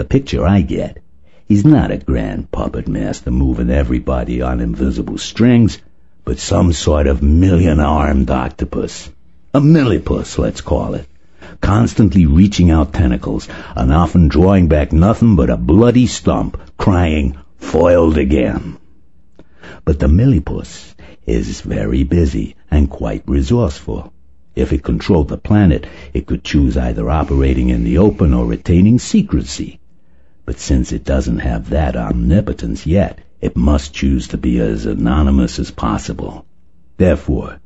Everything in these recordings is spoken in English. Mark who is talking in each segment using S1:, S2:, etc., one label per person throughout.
S1: The picture I get, he's not a grand puppet master moving everybody on invisible strings, but some sort of million-armed octopus. A millipus, let's call it. Constantly reaching out tentacles and often drawing back nothing but a bloody stump, crying, "Foiled again." But the millipus is very busy and quite resourceful. If it controlled the planet, it could choose either operating in the open or retaining secrecy. But since it doesn't have that omnipotence yet, it must choose to be as anonymous as possible. Therefore,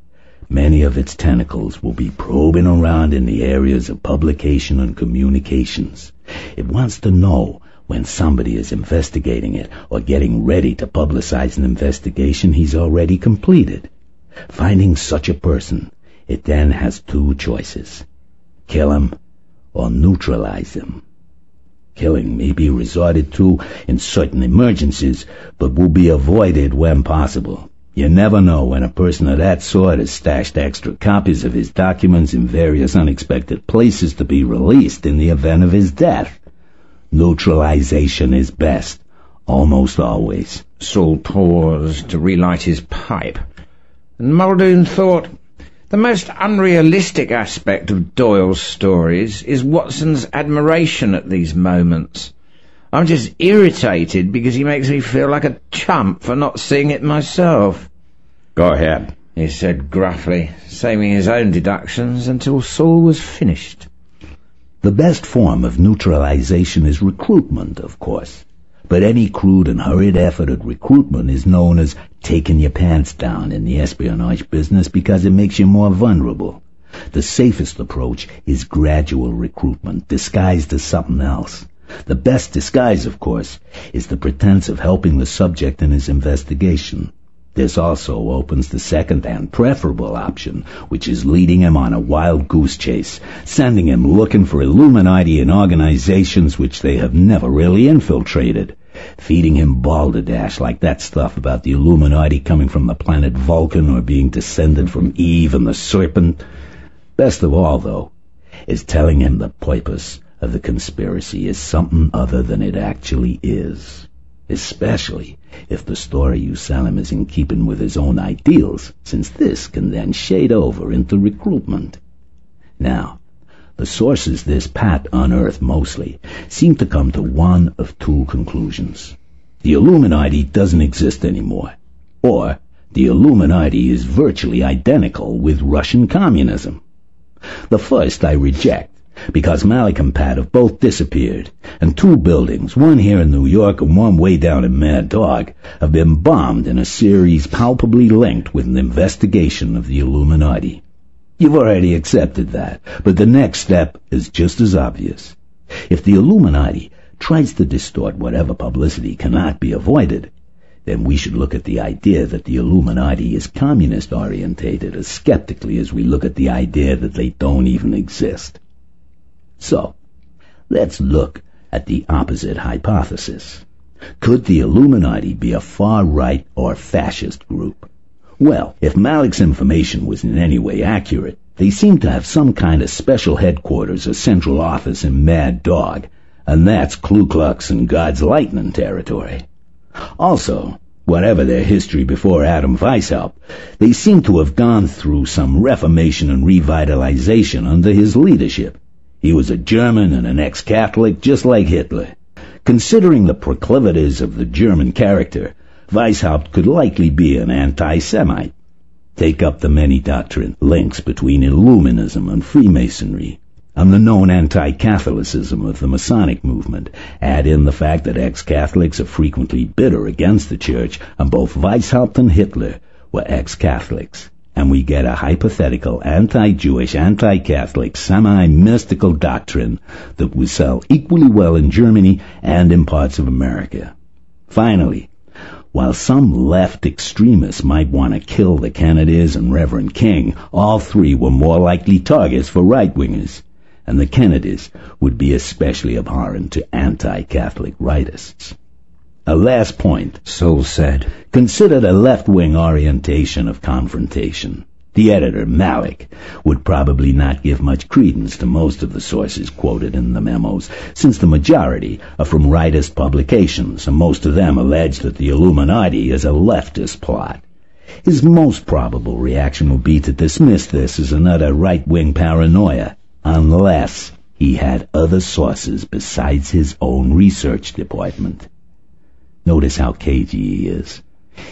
S1: many of its tentacles will be probing around in the areas of publication and communications. It wants to know when somebody is investigating it or getting ready to publicize an investigation he's already completed. Finding such a person, it then has two choices: kill him or neutralize him. Killing may be resorted to in certain emergencies, but will be avoided when possible. You never know when a person of that sort has stashed extra copies of his documents in various unexpected places to be released in the event of his death. Neutralization is best, almost always.
S2: Saul paused to relight his pipe, and Muldoon thought, the most unrealistic aspect of Doyle's stories is Watson's admiration at these moments. I'm just irritated because he makes me feel like a chump for not seeing it myself.
S3: Go ahead,
S2: he said gruffly, saving his own deductions until Saul was finished.
S1: The best form of neutralization is recruitment, of course. But any crude and hurried effort at recruitment is known as taking your pants down in the espionage business because it makes you more vulnerable. The safest approach is gradual recruitment, disguised as something else. The best disguise, of course, is the pretense of helping the subject in his investigation. This also opens the second and preferable option, which is leading him on a wild goose chase, sending him looking for Illuminati in organizations which they have never really infiltrated, feeding him balderdash like that stuff about the Illuminati coming from the planet Vulcan or being descended from Eve and the serpent. Best of all, though, is telling him the purpose of the conspiracy is something other than it actually is. Especially if the story you sell him is in keeping with his own ideals, since this can then shade over into recruitment. Now, the sources this Pat unearthed mostly seem to come to one of two conclusions. The Illuminati doesn't exist anymore, or the Illuminati is virtually identical with Russian communism. The first I reject, because Malik and Pat have both disappeared, and two buildings, one here in New York and one way down in Mad Dog, have been bombed in a series palpably linked with an investigation of the Illuminati. You've already accepted that, but the next step is just as obvious. If the Illuminati tries to distort whatever publicity cannot be avoided, then we should look at the idea that the Illuminati is communist-orientated as skeptically as we look at the idea that they don't even exist. So, let's look at the opposite hypothesis. Could the Illuminati be a far-right or fascist group? Well, if Malik's information was in any way accurate, they seem to have some kind of special headquarters or central office in Mad Dog, and that's Ku Klux and God's Lightning territory. Also, whatever their history before Adam Weishaupt, they seem to have gone through some reformation and revitalization under his leadership. He was a German and an ex-Catholic, just like Hitler. Considering the proclivities of the German character, Weishaupt could likely be an anti-Semite. Take up the many doctrine links between Illuminism and Freemasonry, and the known anti-Catholicism of the Masonic movement. Add in the fact that ex-Catholics are frequently bitter against the Church, and both Weishaupt and Hitler were ex-Catholics. And we get a hypothetical anti-Jewish, anti-Catholic, semi-mystical doctrine that would sell equally well in Germany and in parts of America. Finally, while some left extremists might want to kill the Kennedys and Reverend King, all three were more likely targets for right-wingers, and the Kennedys would be especially abhorrent to anti-Catholic rightists. A last point,
S2: Saul said.
S1: Consider the left-wing orientation of confrontation. The editor, Malik, would probably not give much credence to most of the sources quoted in the memos, since the majority are from rightist publications, and most of them allege that the Illuminati is a leftist plot. His most probable reaction would be to dismiss this as another right-wing paranoia, unless he had other sources besides his own research department. Notice how cagey he is.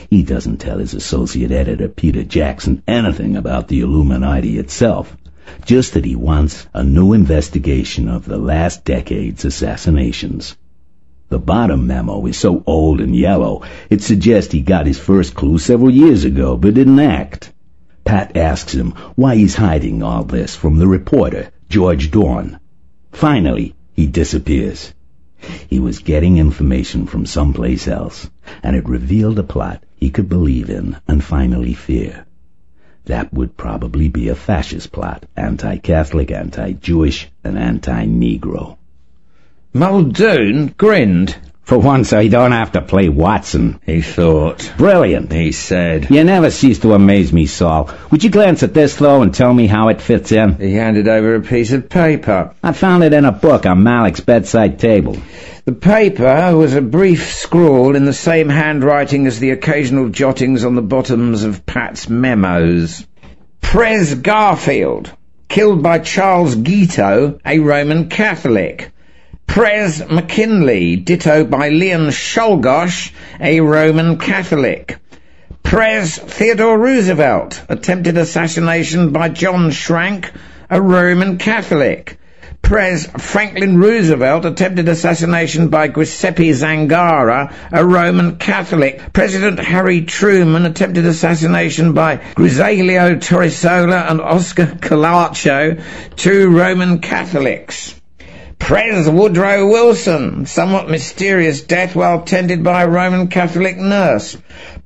S1: He doesn't tell his associate editor, Peter Jackson, anything about the Illuminati itself, just that he wants a new investigation of the last decade's assassinations. The bottom memo is so old and yellow, it suggests he got his first clue several years ago, but didn't act. Pat asks him why he's hiding all this from the reporter, George Dorn. Finally, he disappears. He was getting information from someplace else, and it revealed a plot he could believe in and finally fear. That would probably be a fascist plot, anti-Catholic, anti-Jewish, and anti-Negro.
S2: Muldoon grinned.
S1: For once I don't have to play Watson,
S2: he thought.
S1: Brilliant,
S2: he said.
S1: You never cease to amaze me, Saul. Would you glance at this, though, and tell me how it fits in?
S2: He handed over a piece of paper.
S1: I found it in a book on Malik's bedside table.
S2: The paper was a brief scrawl in the same handwriting as the occasional jottings on the bottoms of Pat's memos. Prez Garfield, killed by Charles Guiteau, a Roman Catholic. Prez McKinley, ditto by Leon Czolgosz, a Roman Catholic. Prez Theodore Roosevelt, attempted assassination by John Schrank, a Roman Catholic. Prez Franklin Roosevelt, attempted assassination by Giuseppe Zangara, a Roman Catholic. President Harry Truman, attempted assassination by Griselio Torrisola and Oscar Colacho, two Roman Catholics. Prez Woodrow Wilson, somewhat mysterious death while tended by a Roman Catholic nurse.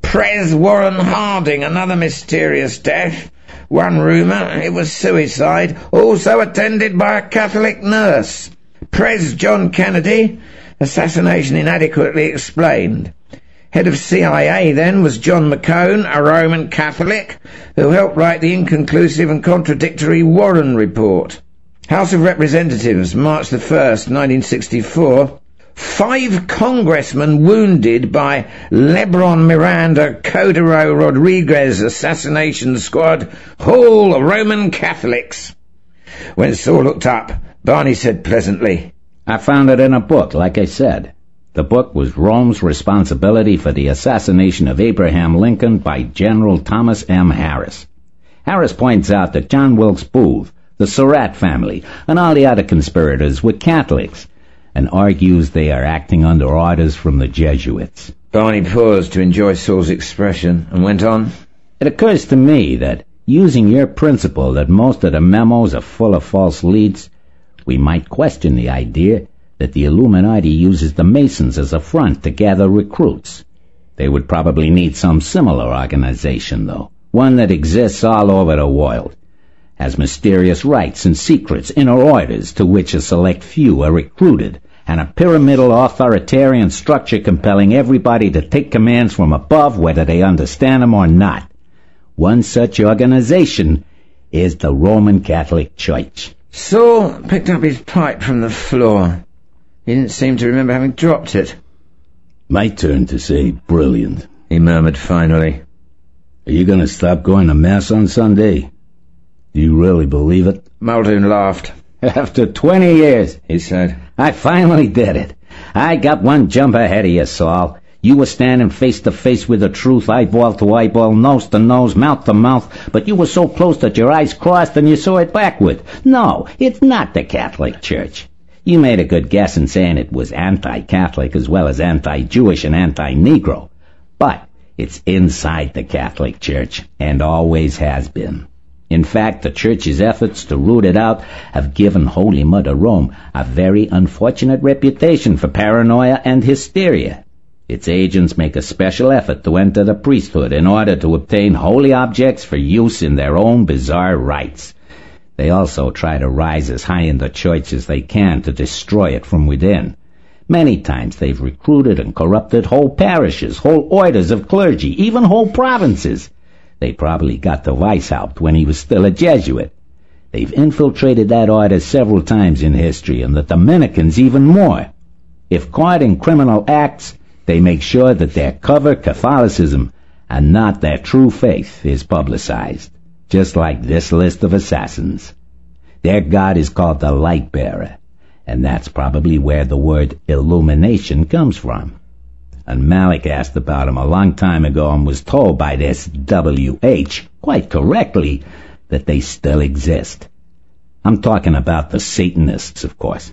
S2: Prez Warren Harding, another mysterious death. One rumour, it was suicide, also attended by a Catholic nurse. Prez John Kennedy, assassination inadequately explained. Head of CIA then was John McCone, a Roman Catholic, who helped write the inconclusive and contradictory Warren Report. House of Representatives, March the 1st, 1964. 5 congressmen wounded by Lebron Miranda Cordero Rodriguez assassination squad, all Roman Catholics. When Saul looked up, Barney said pleasantly,
S1: I found it in a book, like I said. The book was Rome's responsibility for the assassination of Abraham Lincoln by General Thomas M. Harris. Harris points out that John Wilkes Booth, the Surratt family, and all the other conspirators were Catholics, and argues they are acting under orders from the Jesuits.
S2: Barney paused to enjoy Saul's expression and went on.
S1: It occurs to me that, using your principle that most of the memos are full of false leads, we might question the idea that the Illuminati uses the Masons as a front to gather recruits. They would probably need some similar organization, though, one that exists all over the world, has mysterious rites and secrets, inner orders to which a select few are recruited, and a pyramidal authoritarian structure compelling everybody to take commands from above, whether they understand them or not. One such organization is the Roman Catholic Church.
S2: Saul picked up his pipe from the floor. He didn't seem to remember having dropped it.
S1: My turn to say brilliant,
S2: he murmured finally.
S1: Are you going to stop going to Mass on Sunday? Do you really believe it?
S2: Muldoon laughed.
S1: After 20 years,
S2: he said,
S1: I finally did it. I got one jump ahead of you, Saul. You were standing face to face with the truth, eyeball to eyeball, nose to nose, mouth to mouth, but you were so close that your eyes crossed and you saw it backward. No, it's not the Catholic Church. You made a good guess in saying it was anti-Catholic as well as anti-Jewish and anti-Negro. But it's inside the Catholic Church, and always has been. In fact, the Church's efforts to root it out have given Holy Mother Rome a very unfortunate reputation for paranoia and hysteria. Its agents make a special effort to enter the priesthood in order to obtain holy objects for use in their own bizarre rites. They also try to rise as high in the Church as they can to destroy it from within. Many times they've recruited and corrupted whole parishes, whole orders of clergy, even whole provinces. They probably got the Weishaupt when he was still a Jesuit. They've infiltrated that order several times in history, and the Dominicans even more. If caught in criminal acts, they make sure that their cover Catholicism and not their true faith is publicized, just like this list of assassins. Their god is called the Light Bearer, and that's probably where the word illumination comes from. And Malik asked about him a long time ago and was told by this W.H., quite correctly, that they still exist. I'm talking about the Satanists, of course.